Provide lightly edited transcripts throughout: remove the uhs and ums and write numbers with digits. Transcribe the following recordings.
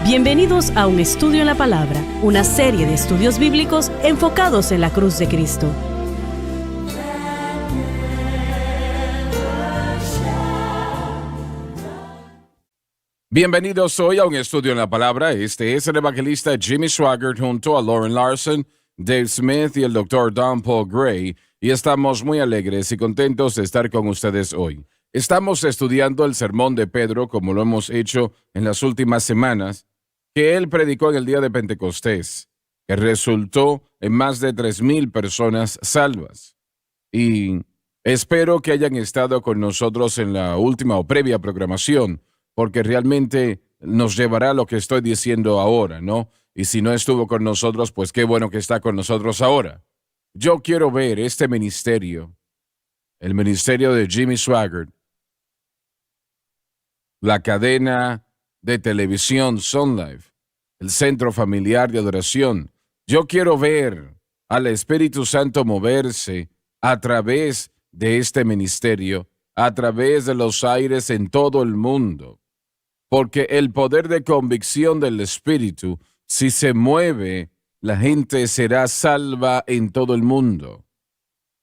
Bienvenidos a Un Estudio en la Palabra, una serie de estudios bíblicos enfocados en la cruz de Cristo. Bienvenidos hoy a Un Estudio en la Palabra. Este es el evangelista Jimmy Swaggart junto a Lauren Larson, Dave Smith y el Dr. Don Paul Gray, y estamos muy alegres y contentos de estar con ustedes hoy. Estamos estudiando el sermón de Pedro, como lo hemos hecho en las últimas semanas, que él predicó en el día de Pentecostés, que resultó en más de 3,000 personas salvas. Y espero que hayan estado con nosotros en la última o previa programación, porque realmente nos llevará a lo que estoy diciendo ahora, ¿no? Y si no estuvo con nosotros, pues qué bueno que está con nosotros ahora. Yo quiero ver este ministerio, el ministerio de Jimmy Swaggart, la cadena de televisión Sun Life, el Centro Familiar de Adoración. Yo quiero ver al Espíritu Santo moverse a través de este ministerio, a través de los aires en todo el mundo. Porque el poder de convicción del Espíritu, si se mueve, la gente será salva en todo el mundo.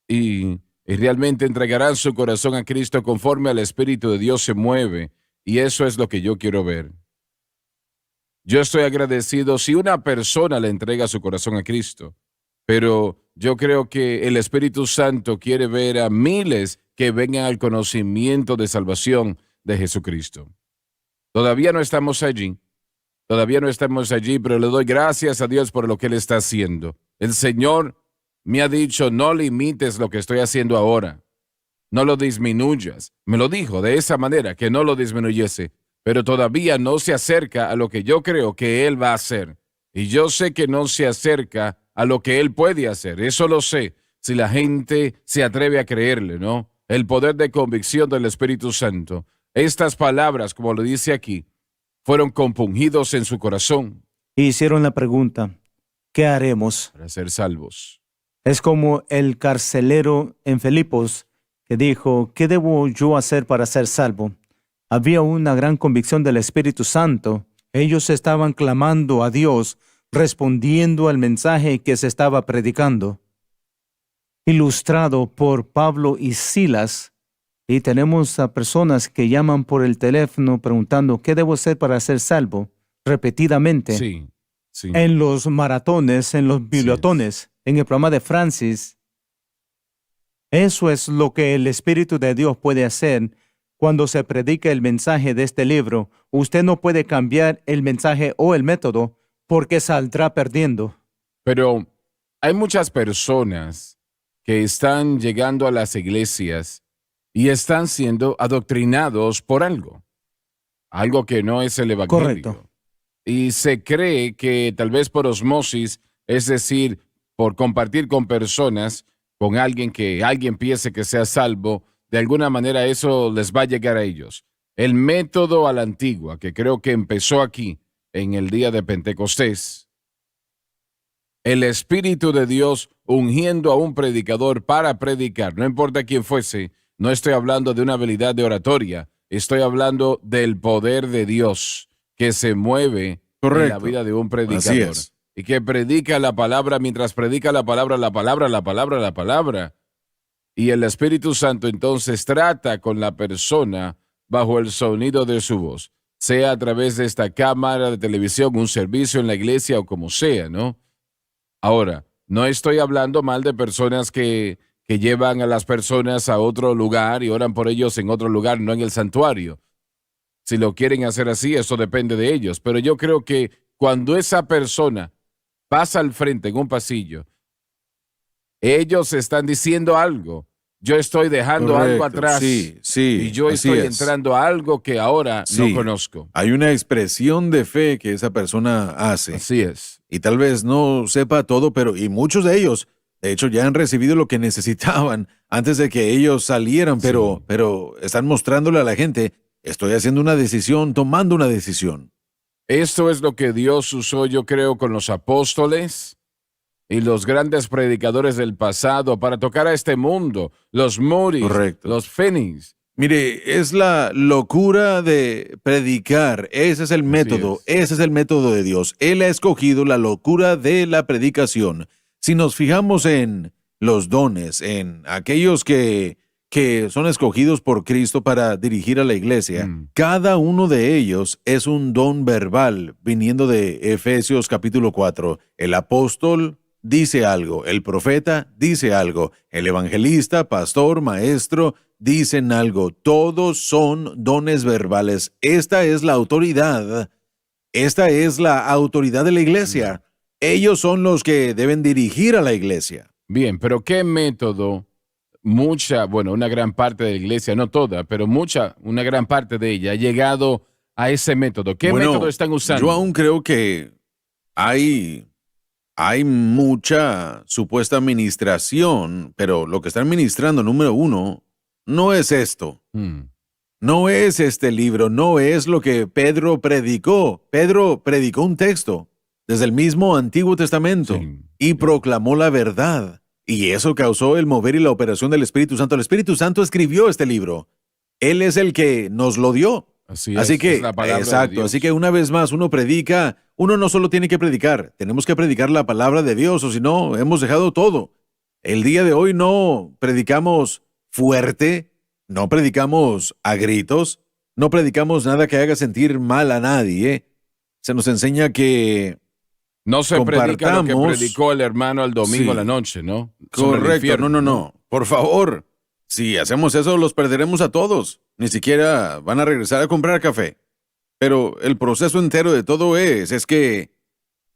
Y realmente entregarán su corazón a Cristo conforme al Espíritu de Dios se mueve. Y eso es lo que yo quiero ver. Yo estoy agradecido si una persona le entrega su corazón a Cristo, pero yo creo que el Espíritu Santo quiere ver a miles que vengan al conocimiento de salvación de Jesucristo. Todavía no estamos allí, pero le doy gracias a Dios por lo que Él está haciendo. El Señor me ha dicho, no limites lo que estoy haciendo ahora, no lo disminuyas. Me lo dijo de esa manera, que no lo disminuyese. Pero todavía no se acerca a lo que yo creo que Él va a hacer. Y yo sé que no se acerca a lo que Él puede hacer. Eso lo sé, si la gente se atreve a creerle, ¿no? El poder de convicción del Espíritu Santo. Estas palabras, como lo dice aquí, fueron compungidos en su corazón. Hicieron la pregunta, ¿qué haremos? Para ser salvos. Es como el carcelero en Filipos que dijo, ¿qué debo yo hacer para ser salvo? Había una gran convicción del Espíritu Santo. Ellos estaban clamando a Dios, respondiendo al mensaje que se estaba predicando. Ilustrado por Pablo y Silas, y tenemos a personas que llaman por el teléfono preguntando, ¿qué debo hacer para ser salvo? Repetidamente. Sí. En los maratones, en los bibliotones, en el programa de Francis. Eso es lo que el Espíritu de Dios puede hacer. Cuando se predica el mensaje de este libro, usted no puede cambiar el mensaje o el método porque saldrá perdiendo. Pero hay muchas personas que están llegando a las iglesias y están siendo adoctrinados por algo que no es el evangelio. Correcto. Y se cree que tal vez por osmosis, es decir, por compartir con personas, con alguien que alguien piense que sea salvo, de alguna manera eso les va a llegar a ellos. El método a la antigua, que creo que empezó aquí, en el día de Pentecostés. El Espíritu de Dios ungiendo a un predicador para predicar, no importa quién fuese. No estoy hablando de una habilidad de oratoria, estoy hablando del poder de Dios que se mueve en la vida de un predicador. Así es. Y que predica la palabra mientras predica la palabra. Y el Espíritu Santo entonces trata con la persona bajo el sonido de su voz, sea a través de esta cámara de televisión, un servicio en la iglesia o como sea, ¿no? Ahora, no estoy hablando mal de personas que llevan a las personas a otro lugar y oran por ellos en otro lugar, no en el santuario. Si lo quieren hacer así, eso depende de ellos. Pero yo creo que cuando esa persona pasa al frente en un pasillo, ellos están diciendo algo. Yo estoy dejando algo atrás. Sí, y yo estoy entrando a algo que ahora no conozco. Hay una expresión de fe que esa persona hace. Así es. Y tal vez no sepa todo, y muchos de ellos, de hecho, ya han recibido lo que necesitaban antes de que ellos salieran, pero están mostrándole a la gente, estoy haciendo una decisión, tomando una decisión. Esto es lo que Dios usó, yo creo, con los apóstoles y los grandes predicadores del pasado para tocar a este mundo, los Moody, Correcto. los Finney, Mire, es la locura de predicar. Ese es el método. Ese es el método de Dios. Él ha escogido la locura de la predicación. Si nos fijamos en los dones, en aquellos que son escogidos por Cristo para dirigir a la iglesia, cada uno de ellos es un don verbal, viniendo de Efesios capítulo 4. El apóstol dice algo, el profeta dice algo, el evangelista, pastor, maestro, dicen algo. Todos son dones verbales. Esta es la autoridad. Esta es la autoridad de la iglesia. Ellos son los que deben dirigir a la iglesia. Bien, pero ¿qué método? Una gran parte de la iglesia, no toda, pero una gran parte de ella ha llegado a ese método. ¿Qué método están usando? Yo aún creo que hay mucha supuesta administración, pero lo que están ministrando, número uno, no es esto. No es este libro, no es lo que Pedro predicó. Pedro predicó un texto desde el mismo Antiguo Testamento y proclamó la verdad. Y eso causó el mover y la operación del Espíritu Santo. El Espíritu Santo escribió este libro. Él es el que nos lo dio. Así que, es la palabra exacto, de Dios. así que una vez más uno predica, uno no solo tiene que predicar, tenemos que predicar la palabra de Dios, o si no, hemos dejado todo. El día de hoy no predicamos fuerte, no predicamos a gritos, no predicamos nada que haga sentir mal a nadie. Se nos enseña que no se predica lo que predicó el hermano el domingo a la noche, ¿no? Correcto, no. Por favor, si hacemos eso los perderemos a todos. Ni siquiera van a regresar a comprar café. Pero el proceso entero de todo es que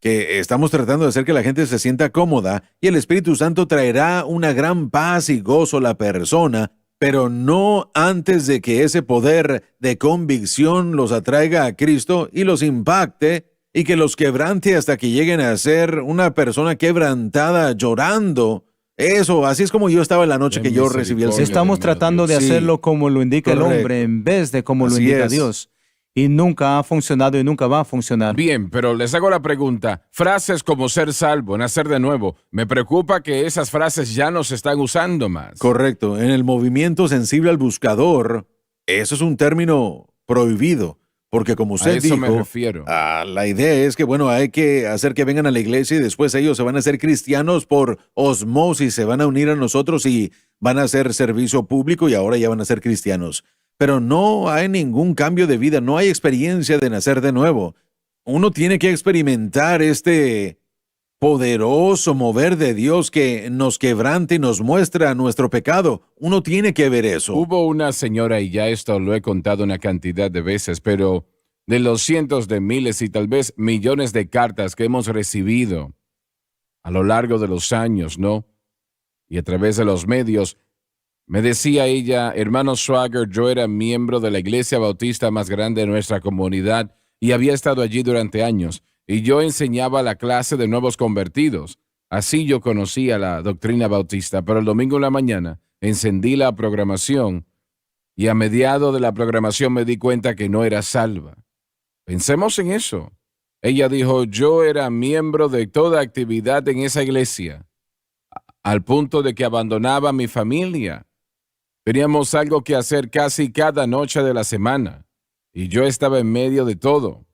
estamos tratando de hacer que la gente se sienta cómoda y el Espíritu Santo traerá una gran paz y gozo a la persona, pero no antes de que ese poder de convicción los atraiga a Cristo y los impacte y que los quebrante hasta que lleguen a ser una persona quebrantada llorando. Eso, así es como yo estaba en la noche que yo recibí el Señor. Estamos tratando de hacerlo como lo indica el hombre en vez de como lo indica Dios. Y nunca ha funcionado y nunca va a funcionar. Bien, pero les hago la pregunta. Frases como ser salvo, nacer de nuevo. Me preocupa que esas frases ya no se están usando más. Correcto. En el movimiento sensible al buscador, eso es un término prohibido. Porque como usted dijo, me refiero. La idea es que, hay que hacer que vengan a la iglesia y después ellos se van a hacer cristianos por osmosis, se van a unir a nosotros y van a hacer servicio público y ahora ya van a ser cristianos. Pero no hay ningún cambio de vida, no hay experiencia de nacer de nuevo. Uno tiene que experimentar este poderoso mover de Dios que nos quebranta y nos muestra nuestro pecado. Uno tiene que ver eso. Hubo una señora, y ya esto lo he contado una cantidad de veces, pero de los cientos de miles y tal vez millones de cartas que hemos recibido a lo largo de los años, ¿no? Y a través de los medios, me decía ella, hermano Swagger, yo era miembro de la iglesia bautista más grande de nuestra comunidad y había estado allí durante años. Y yo enseñaba la clase de nuevos convertidos. Así yo conocía la doctrina bautista, pero el domingo en la mañana encendí la programación y a mediado de la programación me di cuenta que no era salva. Pensemos en eso. Ella dijo, yo era miembro de toda actividad en esa iglesia, al punto de que abandonaba a mi familia. Teníamos algo que hacer casi cada noche de la semana, y yo estaba en medio de todo.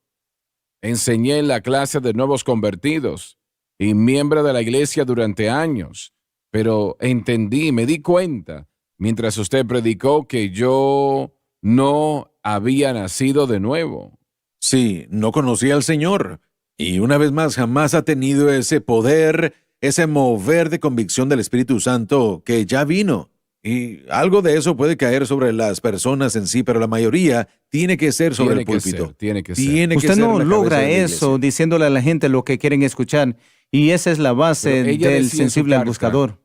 Enseñé en la clase de nuevos convertidos y miembro de la iglesia durante años, pero entendí, me di cuenta, mientras usted predicó, que yo no había nacido de nuevo. Sí, no conocía al Señor. Y una vez más, jamás ha tenido ese poder, ese mover de convicción del Espíritu Santo que ya vino. Y algo de eso puede caer sobre las personas en sí, pero la mayoría tiene que ser sobre el púlpito. Tiene que ser. Usted no logra eso diciéndole a la gente lo que quieren escuchar. Y esa es la base del sensible al buscador.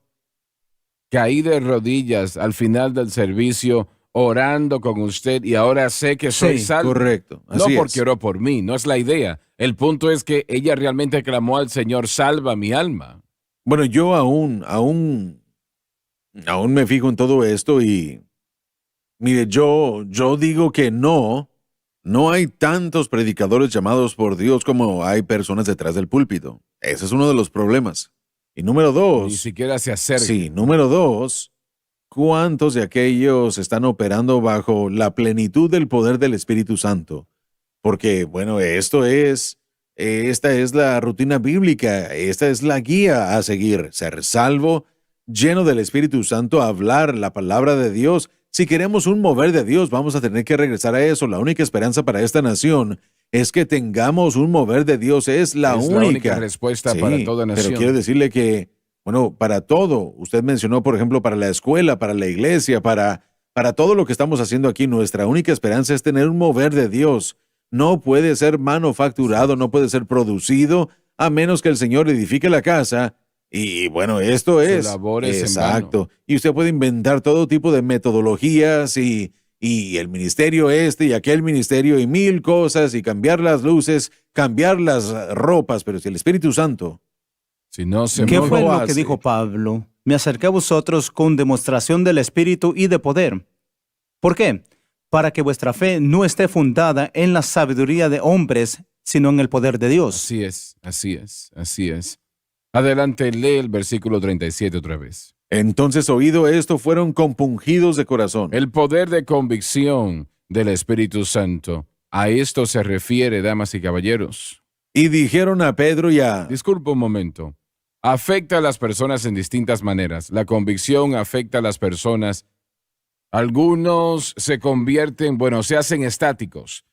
Caí de rodillas al final del servicio orando con usted y ahora sé que soy salvo. Correcto. No porque oró por mí, no es la idea. El punto es que ella realmente clamó al Señor, salva mi alma. Bueno, yo aún me fijo en todo esto y mire, yo digo que no hay tantos predicadores llamados por Dios como hay personas detrás del púlpito. Ese es uno de los problemas. Y número dos. Ni siquiera se acerca. Sí, número dos, ¿cuántos de aquellos están operando bajo la plenitud del poder del Espíritu Santo? Porque, bueno, esta es la rutina bíblica, esta es la guía a seguir, ser salvo, lleno del Espíritu Santo, hablar la palabra de Dios. Si queremos un mover de Dios, vamos a tener que regresar a eso. La única esperanza para esta nación es que tengamos un mover de Dios. Es la única respuesta para toda nación. Pero quiero decirle que, bueno, para todo, usted mencionó, por ejemplo, para la escuela, para la iglesia, para todo lo que estamos haciendo aquí, nuestra única esperanza es tener un mover de Dios. No puede ser manufacturado, no puede ser producido, a menos que el Señor edifique la casa. Y bueno, esto es exacto. Y usted puede inventar todo tipo de metodologías y el ministerio y aquel ministerio y mil cosas y cambiar las luces, cambiar las ropas, pero si el Espíritu Santo, si no se ¿qué fue lo hace? que dijo Pablo? Me acerqué a vosotros con demostración del Espíritu y de poder. ¿Por qué? Para que vuestra fe no esté fundada en la sabiduría de hombres, sino en el poder de Dios. Así es. Adelante, lee el versículo 37 otra vez. Entonces, oído esto, fueron compungidos de corazón. El poder de convicción del Espíritu Santo. A esto se refiere, damas y caballeros. Y dijeron a Pedro y a... Disculpa un momento. Afecta a las personas en distintas maneras. La convicción afecta a las personas. Algunos se convierten, se hacen estáticos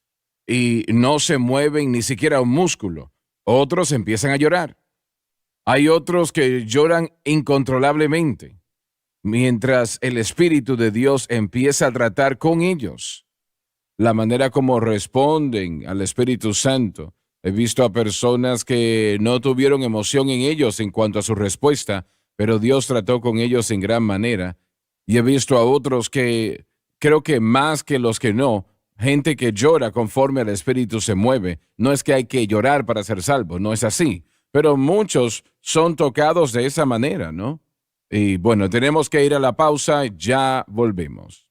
y no se mueven ni siquiera un músculo. Otros empiezan a llorar. Hay otros que lloran incontrolablemente, mientras el Espíritu de Dios empieza a tratar con ellos. La manera como responden al Espíritu Santo. He visto a personas que no tuvieron emoción en ellos en cuanto a su respuesta, pero Dios trató con ellos en gran manera. Y he visto a otros que, creo que más que los que no, gente que llora conforme el Espíritu se mueve. No es que hay que llorar para ser salvo, no es así. Pero muchos son tocados de esa manera, ¿no? Y bueno, tenemos que ir a la pausa, ya volvemos.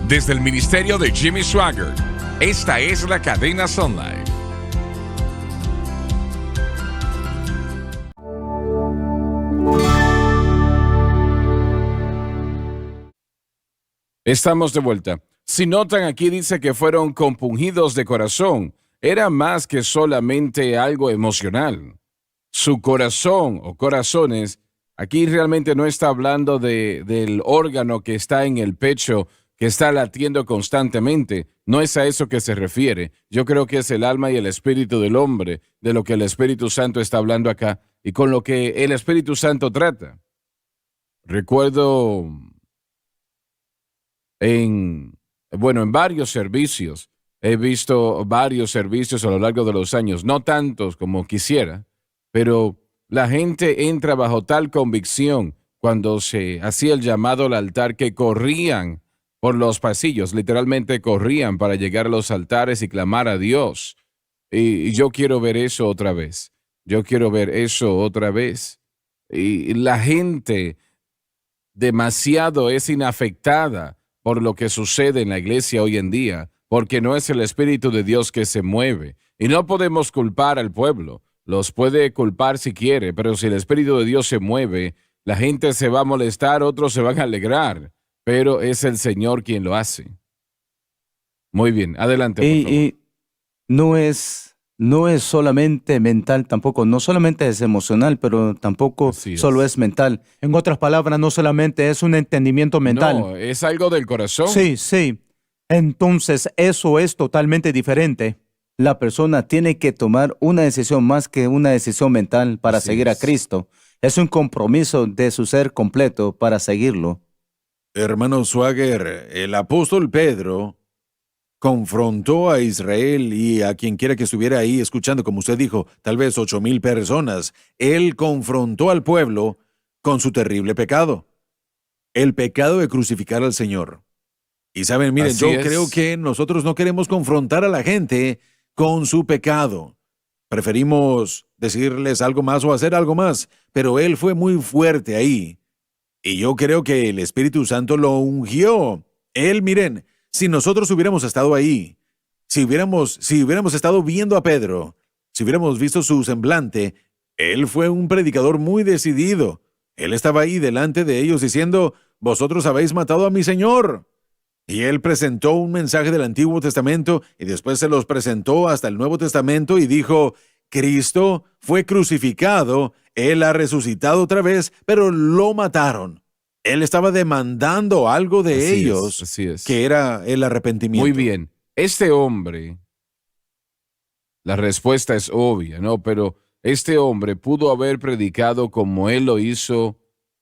Desde el ministerio de Jimmy Swaggart, esta es la cadena Sun Life. Estamos de vuelta. Si notan, aquí dice que fueron compungidos de corazón. Era más que solamente algo emocional. Su corazón o corazones, aquí realmente no está hablando del órgano que está en el pecho, que está latiendo constantemente. No es a eso que se refiere. Yo creo que es el alma y el espíritu del hombre, de lo que el Espíritu Santo está hablando acá y con lo que el Espíritu Santo trata. Recuerdo en varios servicios, he visto varios servicios a lo largo de los años, no tantos como quisiera, pero la gente entra bajo tal convicción cuando se hacía el llamado al altar que corrían por los pasillos, literalmente corrían para llegar a los altares y clamar a Dios. Y yo quiero ver eso otra vez. Y la gente demasiado es inafectada por lo que sucede en la iglesia hoy en día, porque no es el Espíritu de Dios que se mueve. Y no podemos culpar al pueblo. Los puede culpar si quiere, pero si el Espíritu de Dios se mueve, la gente se va a molestar, otros se van a alegrar, pero es el Señor quien lo hace. Muy bien, adelante, por favor. Y no es solamente mental tampoco, no solamente es emocional, pero tampoco solo es mental. En otras palabras, no solamente es un entendimiento mental. No, es algo del corazón. Sí. Entonces, eso es totalmente diferente. La persona tiene que tomar una decisión más que una decisión mental para seguir a Cristo. Es un compromiso de su ser completo para seguirlo. Hermano Swaggart, el apóstol Pedro confrontó a Israel y a quien quiera que estuviera ahí escuchando, como usted dijo, tal vez 8,000 personas. Él confrontó al pueblo con su terrible pecado, el pecado de crucificar al Señor. Y saben, miren, creo que nosotros no queremos confrontar a la gente con su pecado. Preferimos decirles algo más o hacer algo más, pero él fue muy fuerte ahí. Y yo creo que el Espíritu Santo lo ungió. Él, miren, si nosotros hubiéramos estado ahí, si hubiéramos estado viendo a Pedro, si hubiéramos visto su semblante, él fue un predicador muy decidido. Él estaba ahí delante de ellos diciendo, vosotros habéis matado a mi Señor. Y él presentó un mensaje del Antiguo Testamento y después se los presentó hasta el Nuevo Testamento y dijo, Cristo fue crucificado, Él ha resucitado otra vez, pero lo mataron. Él estaba demandando algo de ellos, así es. que era el arrepentimiento. Muy bien. Este hombre, la respuesta es obvia, ¿no? Pero este hombre pudo haber predicado como él lo hizo,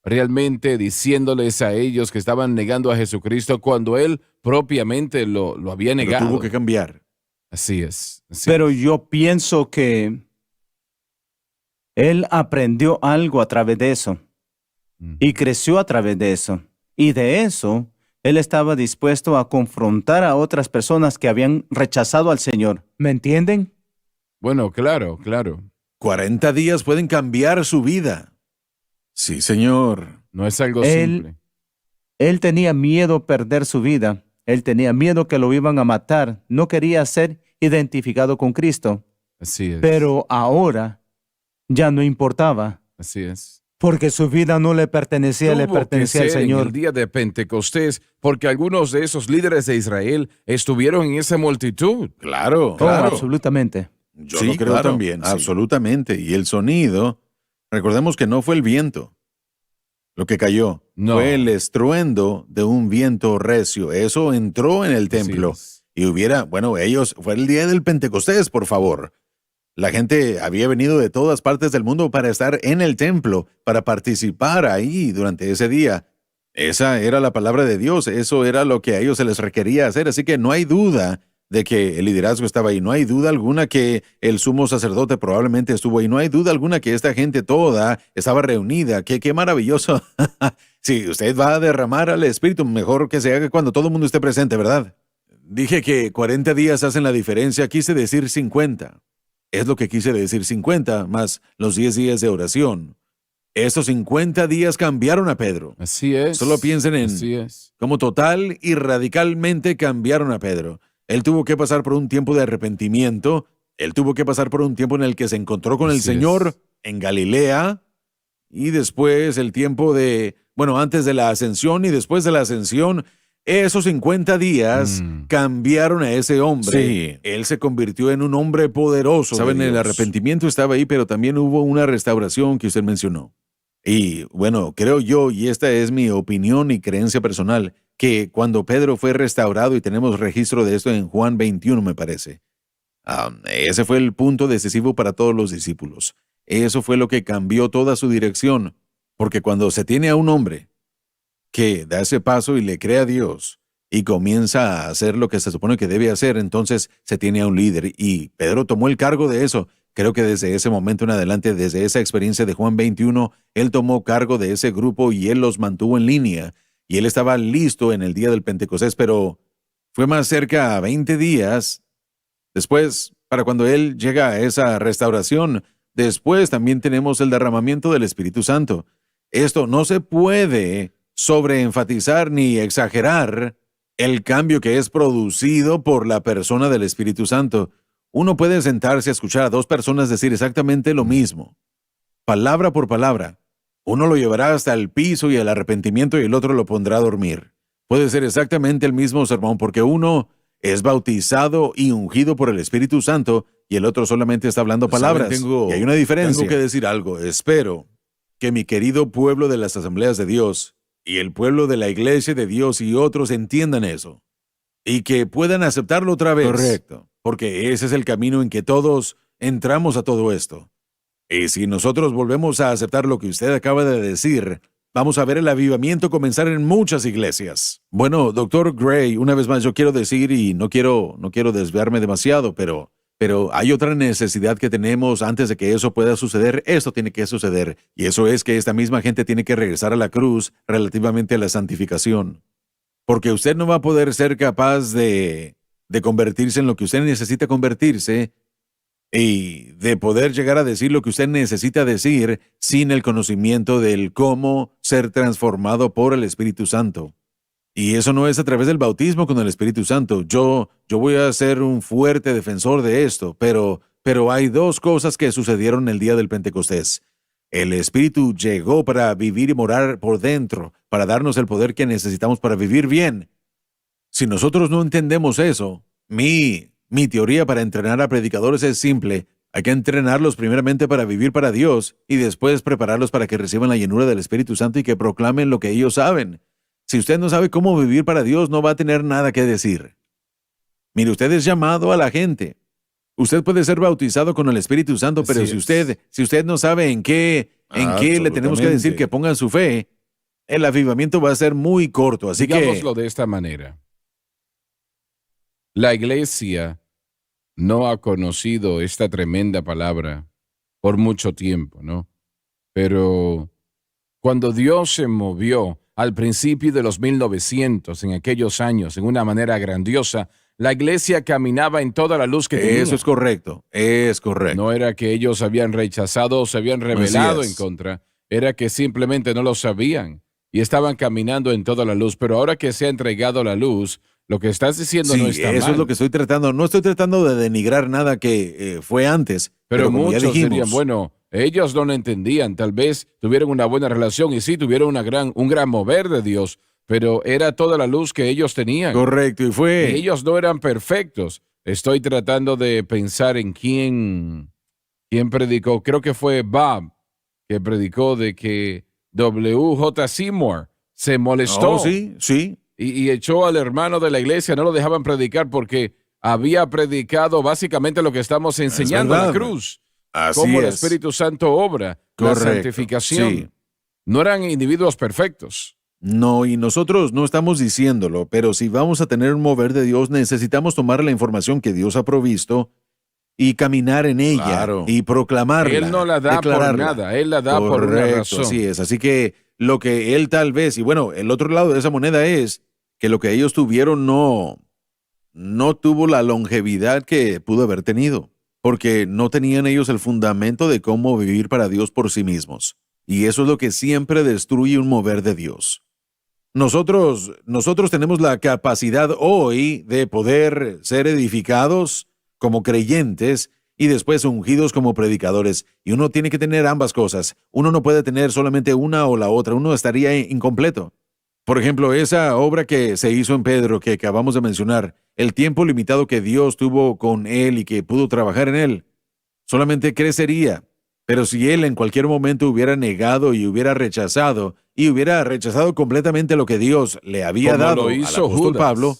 realmente diciéndoles a ellos que estaban negando a Jesucristo cuando él propiamente lo había Pero negado. tuvo que cambiar. Así es. Pero yo pienso que él aprendió algo a través de eso y creció a través de eso. Y de eso, él estaba dispuesto a confrontar a otras personas que habían rechazado al Señor. ¿Me entienden? Bueno, claro. 40 días pueden cambiar su vida. Sí, Señor. No es algo Él- simple. Él tenía miedo perder su vida. Él tenía miedo que lo iban a matar. No quería ser identificado con Cristo. Así es. Pero ahora ya no importaba, Así es. porque su vida no le pertenecía, le Tuvo que pertenecía al ser en Señor. el día de Pentecostés, porque algunos de esos líderes de Israel estuvieron en esa multitud. Claro, Oh, claro. absolutamente. Yo Sí, lo creo claro, también, sí. absolutamente. Y el sonido, recordemos que no fue el viento lo que cayó, No. fue el estruendo de un viento recio. Eso entró en el templo. Así es. Y fue el día del Pentecostés, por favor. La gente había venido de todas partes del mundo para estar en el templo, para participar ahí durante ese día. Esa era la palabra de Dios, eso era lo que a ellos se les requería hacer, así que no hay duda de que el liderazgo estaba ahí, no hay duda alguna que el sumo sacerdote probablemente estuvo ahí, no hay duda alguna que esta gente toda estaba reunida. Qué maravilloso. Si usted va a derramar al Espíritu, mejor que se haga cuando todo el mundo esté presente, ¿verdad? Dije que 40 días hacen la diferencia, quise decir 50. Es lo que quise decir, 50 más los 10 días de oración. Estos 50 días cambiaron a Pedro. Así es. Solo piensen en Así es. cómo total y radicalmente cambiaron a Pedro. Él tuvo que pasar por un tiempo de arrepentimiento. Él tuvo que pasar por un tiempo en el que se encontró con el Así Señor es. en Galilea. Y después el tiempo antes de la ascensión y después de la ascensión. Esos 50 días cambiaron a ese hombre. Sí. Él se convirtió en un hombre poderoso. Saben, el arrepentimiento estaba ahí, pero también hubo una restauración que usted mencionó. Y bueno, creo yo, y esta es mi opinión y creencia personal, que cuando Pedro fue restaurado, y tenemos registro de esto en Juan 21, me parece, ese fue el punto decisivo para todos los discípulos. Eso fue lo que cambió toda su dirección, porque cuando se tiene a un hombre que da ese paso y le cree a Dios y comienza a hacer lo que se supone que debe hacer, entonces se tiene a un líder. Y Pedro tomó el cargo de eso. Creo que desde ese momento en adelante, desde esa experiencia de Juan 21, él tomó cargo de ese grupo y él los mantuvo en línea. Y él estaba listo en el día del Pentecostés, pero fue más cerca a 20 días después, para cuando él llega a esa restauración. Después también tenemos el derramamiento del Espíritu Santo. Esto no se puede sobreenfatizar ni exagerar el cambio que es producido por la persona del Espíritu Santo. Uno puede sentarse a escuchar a dos personas decir exactamente lo mismo, palabra por palabra. Uno lo llevará hasta el piso y el arrepentimiento y el otro lo pondrá a dormir. Puede ser exactamente el mismo sermón porque uno es bautizado y ungido por el Espíritu Santo y el otro solamente está hablando palabras. Y hay una diferencia. Tengo que decir algo. Espero que mi querido pueblo de las Asambleas de Dios y el pueblo de la Iglesia de Dios y otros entiendan eso y que puedan aceptarlo otra vez. Correcto. Porque ese es el camino en que todos entramos a todo esto. Y si nosotros volvemos a aceptar lo que usted acaba de decir, vamos a ver el avivamiento comenzar en muchas iglesias. Bueno, doctor Gray, una vez más yo quiero decir, y no quiero desviarme demasiado, pero hay otra necesidad que tenemos antes de que eso pueda suceder. Esto tiene que suceder. Y eso es que esta misma gente tiene que regresar a la cruz relativamente a la santificación. Porque usted no va a poder ser capaz de convertirse en lo que usted necesita convertirse y de poder llegar a decir lo que usted necesita decir sin el conocimiento del cómo ser transformado por el Espíritu Santo. Y eso no es a través del bautismo con el Espíritu Santo. Yo voy a ser un fuerte defensor de esto, pero Pero hay dos cosas que sucedieron el día del Pentecostés. El Espíritu llegó para vivir y morar por dentro, para darnos el poder que necesitamos para vivir bien. Si nosotros no entendemos eso, mi teoría para entrenar a predicadores es simple. Hay que entrenarlos primeramente para vivir para Dios y después prepararlos para que reciban la llenura del Espíritu Santo y que proclamen lo que ellos saben. Si usted no sabe cómo vivir para Dios, no va a tener nada que decir. Mire, usted es llamado a la gente. Usted puede ser bautizado con el Espíritu Santo, pero si usted no sabe en qué le tenemos que decir que pongan su fe, el avivamiento va a ser muy corto. Así digámoslo de esta manera. La iglesia no ha conocido esta tremenda palabra por mucho tiempo, ¿no? Pero cuando Dios se movió al principio de los 1900, en aquellos años, en una manera grandiosa, la iglesia caminaba en toda la luz que tenía. Eso es correcto. No era que ellos habían rechazado o se habían rebelado en contra, era que simplemente no lo sabían y estaban caminando en toda la luz. Pero ahora que se ha entregado la luz, lo que estás diciendo no está mal. Eso es lo que estoy tratando. No estoy tratando de denigrar nada que fue antes. Pero como muchos ya dijimos, dirían, bueno, ellos no lo entendían. Tal vez tuvieron una buena relación y sí, tuvieron un gran mover de Dios, pero era toda la luz que ellos tenían. Correcto, y fue... Y ellos no eran perfectos. Estoy tratando de pensar en quién predicó. Creo que fue Bob, que predicó de que W.J. Seymour se molestó. Oh, sí. Y echó al hermano de la iglesia, no lo dejaban predicar porque había predicado básicamente lo que estamos enseñando en la cruz. Así cómo el es. Espíritu Santo obra, Correcto, la santificación. sí. No eran individuos perfectos. No, y nosotros no estamos diciéndolo, pero si vamos a tener un mover de Dios, necesitamos tomar la información que Dios ha provisto y caminar en ella, Claro. y proclamarla. Él no la da por declararla. nada, Él la da por una Correcto, razón. así es. Así que lo que él tal vez, y bueno, el otro lado de esa moneda es que lo que ellos tuvieron no tuvo la longevidad que pudo haber tenido, porque no tenían ellos el fundamento de cómo vivir para Dios por sí mismos. Y eso es lo que siempre destruye un mover de Dios. Nosotros tenemos la capacidad hoy de poder ser edificados como creyentes y después ungidos como predicadores. Y uno tiene que tener ambas cosas. Uno no puede tener solamente una o la otra. Uno estaría incompleto. Por ejemplo, esa obra que se hizo en Pedro, que acabamos de mencionar, el tiempo limitado que Dios tuvo con él y que pudo trabajar en él, solamente crecería. Pero si él en cualquier momento hubiera negado y hubiera rechazado completamente lo que Dios le había Como dado lo al hizo apóstol Judas. Pablo,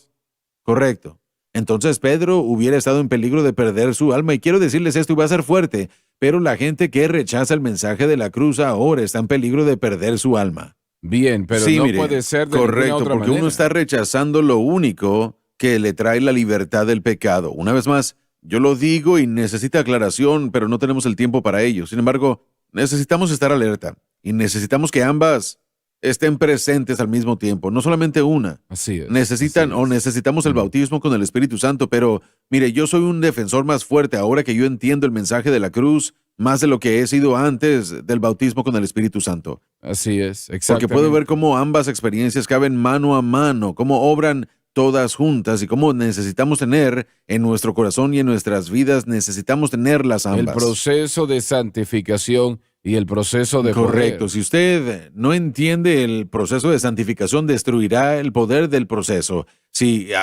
correcto, entonces Pedro hubiera estado en peligro de perder su alma. Y quiero decirles esto, y va a ser fuerte, pero la gente que rechaza el mensaje de la cruz ahora está en peligro de perder su alma. Bien, pero Sí, no mire, puede ser de correcto, ninguna otra porque manera. uno está rechazando lo único que le trae la libertad del pecado. Una vez más, yo lo digo y necesita aclaración, pero no tenemos el tiempo para ello. Sin embargo, necesitamos estar alerta y necesitamos que ambas estén presentes al mismo tiempo, no solamente una. Así es. Necesitamos el bautismo con el Espíritu Santo, pero mire, yo soy un defensor más fuerte ahora que yo entiendo el mensaje de la cruz más de lo que he sido antes del bautismo con el Espíritu Santo. Así es, Porque exactamente. puedo ver cómo ambas experiencias caben mano a mano, cómo obran todas juntas y cómo necesitamos tener en nuestro corazón y en nuestras vidas, necesitamos tenerlas ambas. El proceso de santificación y el proceso de Correcto. poder. Si usted no entiende el proceso de santificación, destruirá el poder del proceso.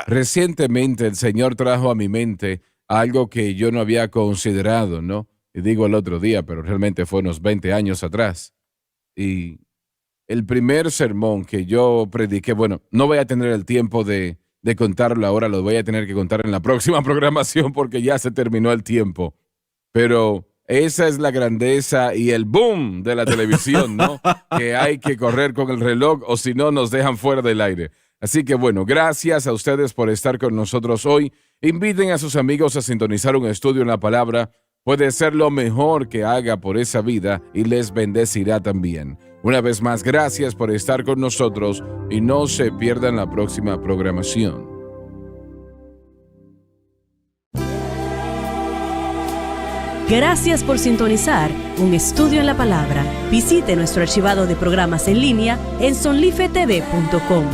Recientemente el Señor trajo a mi mente algo que yo no había considerado, ¿no? Y digo el otro día, pero realmente fue unos 20 años atrás. Y el primer sermón que yo prediqué, bueno, no voy a tener el tiempo de contarlo ahora, lo voy a tener que contar en la próxima programación porque ya se terminó el tiempo. Pero esa es la grandeza y el boom de la televisión, ¿no? Que hay que correr con el reloj o si no nos dejan fuera del aire. Así que bueno, gracias a ustedes por estar con nosotros hoy. Inviten a sus amigos a sintonizar un estudio en la palabra. Puede ser lo mejor que haga por esa vida y les bendecirá también. Una vez más, gracias por estar con nosotros y no se pierdan la próxima programación. Gracias por sintonizar un estudio en la palabra. Visite nuestro archivado de programas en línea en sonlifetv.com.